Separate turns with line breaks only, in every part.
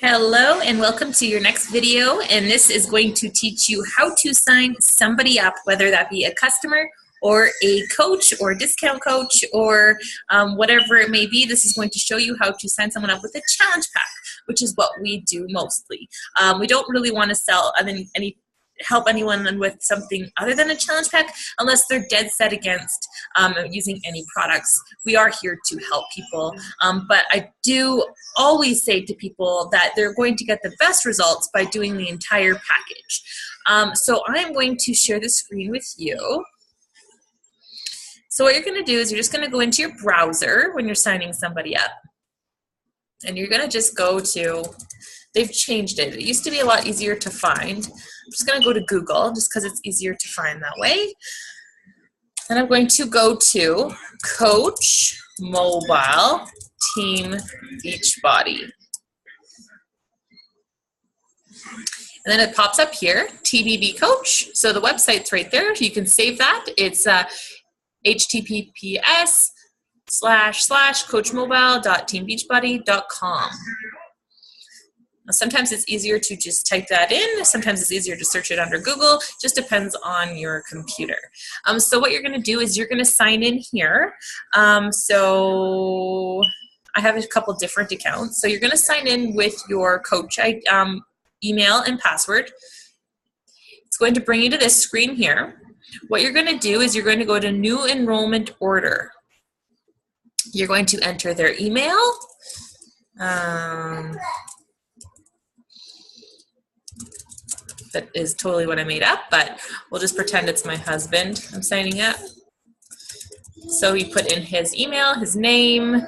Hello and welcome to your next video, and this is going to teach you how to sign somebody up, whether that be a customer or a coach or discount coach or whatever it may be. This is going to show you how to sign someone up with a challenge pack, which is what we do mostly. We don't really want to sell help anyone with something other than a challenge pack unless they're dead set against using any products. We are here to help people, but I do always say to people that they're going to get the best results by doing the entire package. So I'm going to share the screen with you. So what you're going to do is you're just going to go into your browser when you're signing somebody up, and you're going to just go to, they've changed it. It used to be a lot easier to find. I'm just going to go to Google just because it's easier to find that way. And I'm going to go to Coach Mobile Team Beachbody. And then it pops up here, TBB Coach. So the website's right there. You can save that. It's https://coachmobile.teambeachbody.com. Sometimes it's easier to just type that in. Sometimes it's easier to search it under Google. Just depends on your computer. So what you're going to do is you're going to sign in here. So I have a couple different accounts. So you're going to sign in with your coach email and password. It's going to bring you to this screen here. What you're going to do is you're going to go to New Enrollment Order. You're going to enter their email. That is totally what I made up, but we'll just pretend it's my husband I'm signing up. So he put in his email, his name,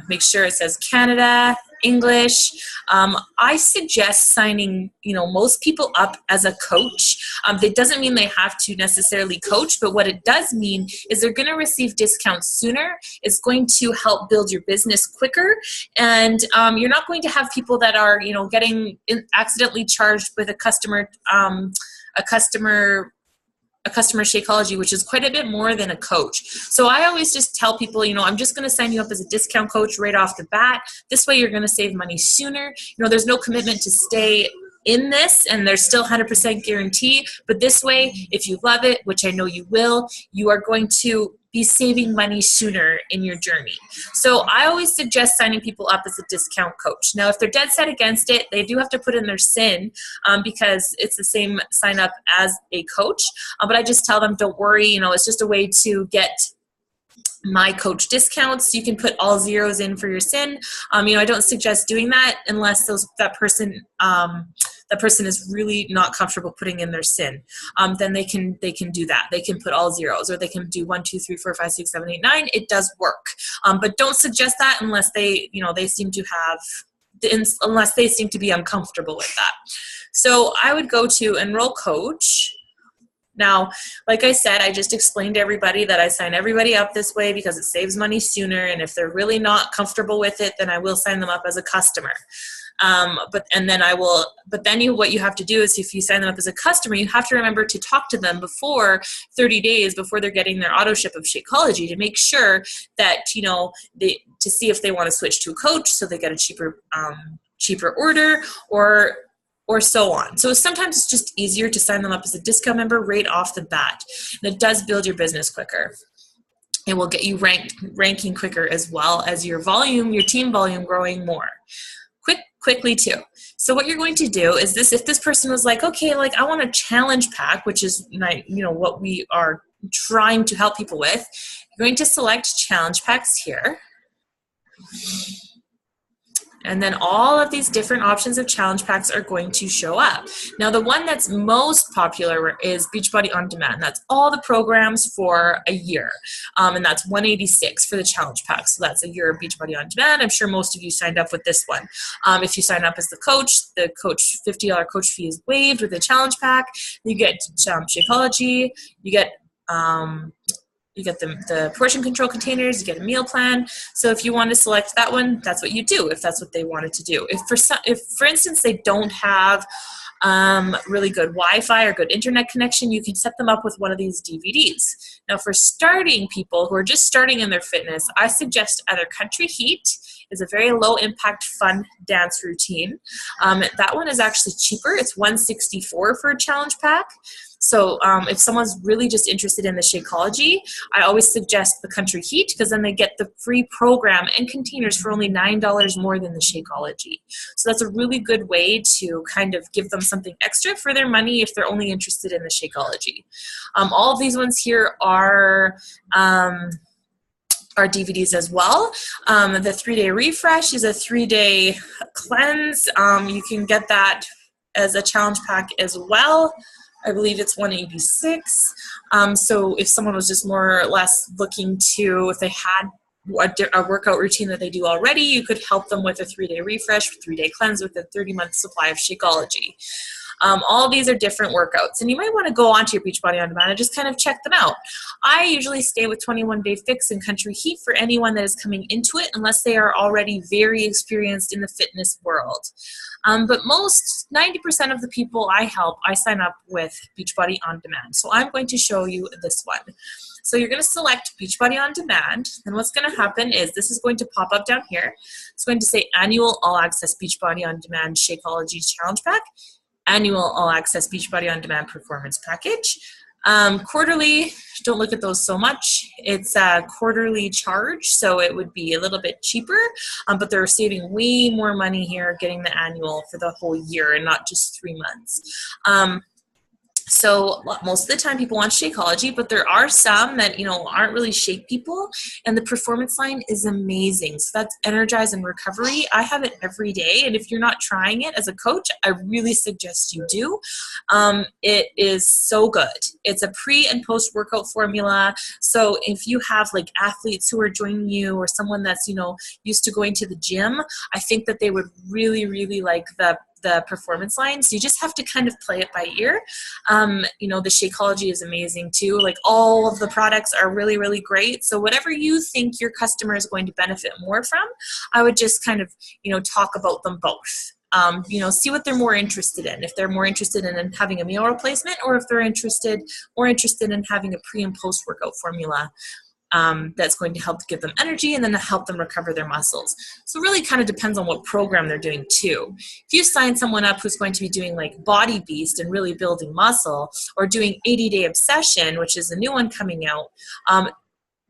make sure it says Canada, English. I suggest signing, most people up as a coach. That doesn't mean they have to necessarily coach, but what it does mean is they're going to receive discounts sooner. It's going to help build your business quicker, and you're not going to have people that are, getting accidentally charged with a customer Shakeology, which is quite a bit more than a coach. So I always just tell people, I'm just going to sign you up as a discount coach right off the bat. This way you're going to save money sooner. There's no commitment to stay in this, and there's still 100% guarantee. But this way, if you love it, which I know you will, you are going to be saving money sooner in your journey. So I always suggest signing people up as a discount coach. Now, if they're dead set against it, they do have to put in their SIN because it's the same sign up as a coach. But I just tell them, don't worry, it's just a way to get my coach discounts. You can put all zeros in for your SIN. I don't suggest doing that unless that person is really not comfortable putting in their SIN. Then they can do that. They can put all zeros, or they can do 1, 2, 3, 4, 5, 6, 7, 8, 9. It does work. But don't suggest that unless they seem to be uncomfortable with that. So I would go to Enroll Coach. Now, like I said, I just explained to everybody that I sign everybody up this way because it saves money sooner, and if they're really not comfortable with it, then I will sign them up as a customer. What you have to do is, if you sign them up as a customer, you have to remember to talk to them before 30 days before they're getting their auto ship of Shakeology to make sure that, to see if they want to switch to a coach so they get a cheaper order, or so on. So sometimes it's just easier to sign them up as a discount member right off the bat. And it does build your business quicker. It will get you ranking quicker, as well as your team volume growing more. Quickly too. So what you're going to do is this: if this person was like, okay, I want a challenge pack, which is what we are trying to help people with, you're going to select challenge packs here. And then all of these different options of challenge packs are going to show up. Now, the one that's most popular is Beachbody On Demand. That's all the programs for a year. And that's $186 for the challenge pack. So that's a year of Beachbody On Demand. I'm sure most of you signed up with this one. If you sign up as the coach $50 coach fee is waived with the challenge pack. You get Shakeology. You get the portion control containers, you get a meal plan. So if you want to select that one, that's what you do, if that's what they wanted to do. If for instance, they don't have really good Wi-Fi or good internet connection, you can set them up with one of these DVDs. Now, for starting people who are just starting in their fitness, I suggest either Country Heat is a very low impact, fun dance routine. That one is actually cheaper. It's $164 for a challenge pack. So if someone's really just interested in the Shakeology, I always suggest the Country Heat, because then they get the free program and containers for only $9 more than the Shakeology. So that's a really good way to kind of give them something extra for their money if they're only interested in the Shakeology. All of these ones here are DVDs as well. The 3-day refresh is a 3-day cleanse. You can get that as a challenge pack as well. I believe it's $186. So if someone was just more or less looking to, if they had a workout routine that they do already, you could help them with a 3-day refresh, 3-day cleanse with a 30-month supply of Shakeology. All of these are different workouts, and you might want to go onto your Beachbody On Demand and just kind of check them out. I usually stay with 21 Day Fix and Country Heat for anyone that is coming into it, unless they are already very experienced in the fitness world. But most, 90% of the people I help, I sign up with Beachbody On Demand. So I'm going to show you this one. So you're going to select Beachbody On Demand, and what's going to happen is this is going to pop up down here. It's going to say Annual All Access Beachbody On Demand Shakeology Challenge Pack, Annual All Access Beachbody On Demand Performance Package. Quarterly, don't look at those so much. It's a quarterly charge, so it would be a little bit cheaper, but they're saving way more money here getting the annual for the whole year and not just 3 months. So most of the time people want Shakeology, but there are some that, aren't really shake people, and the performance line is amazing. So that's Energize and Recovery. I have it every day, and if you're not trying it as a coach, I really suggest you do. It is so good. It's a pre and post workout formula. So if you have like athletes who are joining you, or someone that's, used to going to the gym, I think that they would really, really like the performance line. So you just have to kind of play it by ear. The Shakeology is amazing too. Like, all of the products are really, really great. So whatever you think your customer is going to benefit more from, I would just kind of, talk about them both. See what they're more interested in. If they're more interested in having a meal replacement, or if they're more interested in having a pre and post workout formula. That's going to help give them energy and then to help them recover their muscles. So it really kind of depends on what program they're doing too. If you sign someone up who's going to be doing like Body Beast and really building muscle, or doing 80-Day Obsession, which is a new one coming out,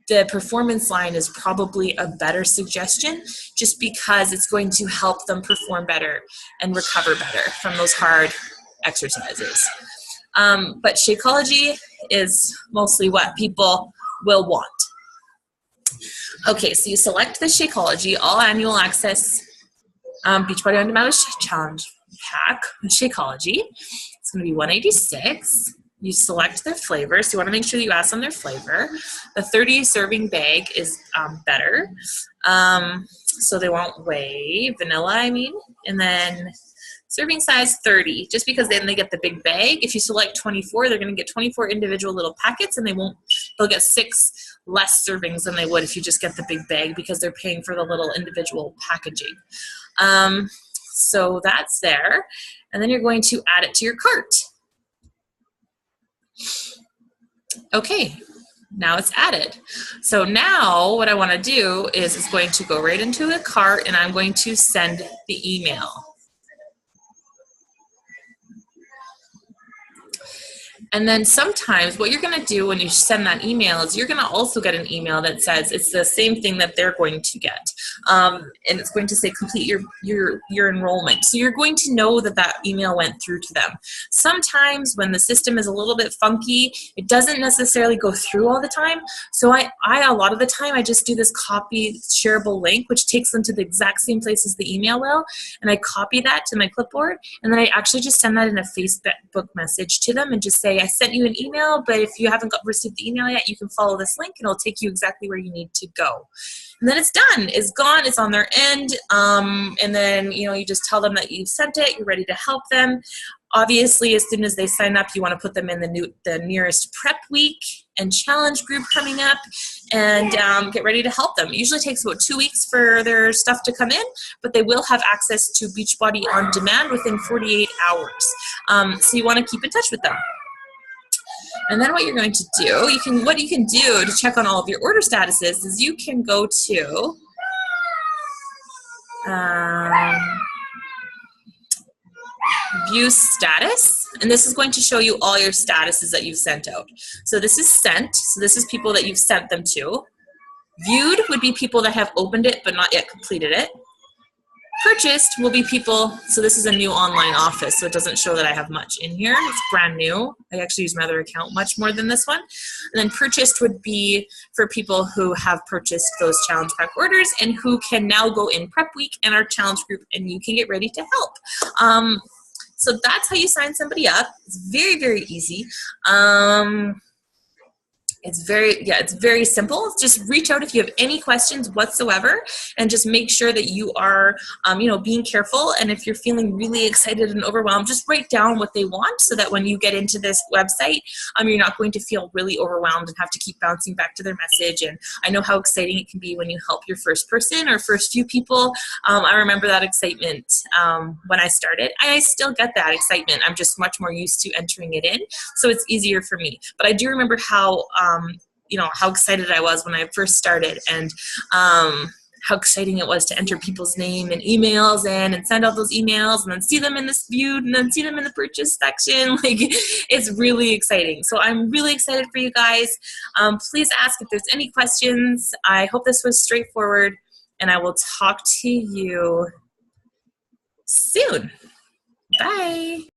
the performance line is probably a better suggestion, just because it's going to help them perform better and recover better from those hard exercises. But Shakeology is mostly what people will want. Okay, so you select the Shakeology All Annual Access Beachbody On Demand Challenge Pack with Shakeology. It's going to be $186. You select their flavor, so you want to make sure that you ask them their flavor. The 30-serving bag is better, so they won't weigh vanilla, and then serving size 30, just because then they get the big bag. If you select 24, they're going to get 24 individual little packets, and they'll get 6 less servings than they would if you just get the big bag, because they're paying for the little individual packaging. So that's there, and then you're going to add it to your cart. Okay, now it's added. So now what I want to do is it's going to go right into the cart, and I'm going to send the email. And then sometimes what you're going to do when you send that email is you're going to also get an email that says it's the same thing that they're going to get. And it's going to say complete your enrollment. So you're going to know that that email went through to them. Sometimes when the system is a little bit funky, it doesn't necessarily go through all the time. So I a lot of the time, I just do this copy shareable link, which takes them to the exact same place as the email will. And I copy that to my clipboard. And then I actually just send that in a Facebook message to them and just say, I sent you an email, but if you haven't received the email yet, you can follow this link and it'll take you exactly where you need to go. And then it's done, it's gone, it's on their end. And then, you just tell them that you've sent it, you're ready to help them. Obviously, as soon as they sign up, you want to put them in the nearest prep week and challenge group coming up, and get ready to help them. It usually takes about 2 weeks for their stuff to come in, but they will have access to Beachbody On Demand within 48 hours. So you want to keep in touch with them. And then what you're going to do, what you can do to check on all of your order statuses is you can go to View status, and this is going to show you all your statuses that you've sent out. So this is sent, so this is people that you've sent them to. Viewed would be people that have opened it but not yet completed it. Purchased will be people, so this is a new online office, so it doesn't show that I have much in here. It's brand new. I actually use my other account much more than this one. And then purchased would be for people who have purchased those challenge pack orders and who can now go in prep week and our challenge group and you can get ready to help. So that's how you sign somebody up. It's very, very easy. It's very simple. Just reach out if you have any questions whatsoever, and just make sure that you are, being careful. And if you're feeling really excited and overwhelmed, just write down what they want so that when you get into this website, you're not going to feel really overwhelmed and have to keep bouncing back to their message. And I know how exciting it can be when you help your first person or first few people. I remember that excitement when I started. I still get that excitement. I'm just much more used to entering it in, so it's easier for me. But I do remember how excited I was when I first started, and how exciting it was to enter people's name and emails in and send out those emails and then see them in this viewed and then see them in the purchase section. Like, it's really exciting. So I'm really excited for you guys. Please ask if there's any questions. I hope this was straightforward, and I will talk to you soon. Bye.